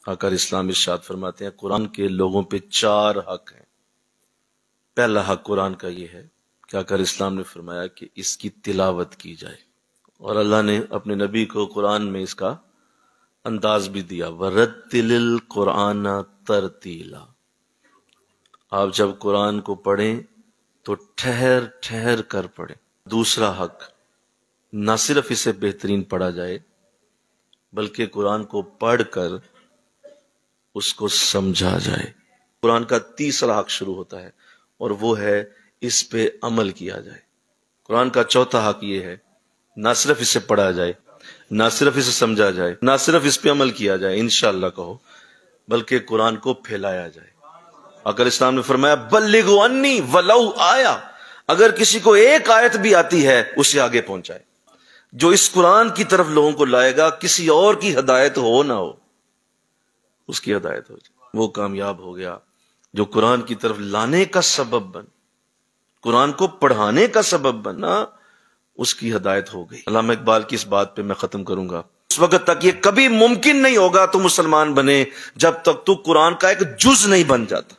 آقا اسلام ارشاد فرماتے ہیں قرآن کے لوگوں پہ 4 حق ہیں۔ پہلا حق قرآن کا یہ ہے کہ آقا اسلام نے فرمایا کہ اس کی تلاوت کی جائے، اور اللہ نے اپنے نبی کو قرآن میں اس کا انداز بھی دیا، وَرَتِّلِ الْقُرْآنَ تَرْتِيلًا۔ آپ جب قرآن کو پڑھیں تو ٹھہر ٹھہر کر پڑھیں۔ دوسرا حق، نہ صرف اسے بہترین پڑھا جائے بلکہ قرآن کو پڑھ کر اس کو سمجھا جائے۔ قرآن کا تیسرا حق شروع ہوتا ہے اور وہ ہے اس پہ عمل کیا جائے۔ قرآن کا چوتھا حق یہ ہے نہ صرف اسے پڑھا جائے، نہ صرف اسے سمجھا جائے، نہ صرف اس پہ عمل کیا جائے انشاءاللہ کہو، بلکہ قرآن کو پھیلایا جائے۔ آقا اسلام نے فرمایا بلغوا عنی ولو آیا، اگر کسی کو ایک آیت بھی آتی ہے اسے آگے پہنچائے۔ جو اس قرآن کی طرف لوگوں کو لائے گا، کسی اور کی ہدایت ہو نہ ہو، اس کی ہدایت ہو جائے، وہ کامیاب ہو گیا۔ جو قرآن کی طرف لانے کا سبب بن، قرآن کو پڑھانے کا سبب بنا، اس کی ہدایت ہو گئی۔ علامہ اقبال کی اس بات پہ میں ختم کروں گا، اس وقت تک یہ کبھی ممکن نہیں ہوگا تو مسلمان بنے جب تک تو قرآن کا ایک جز نہیں بن جاتا۔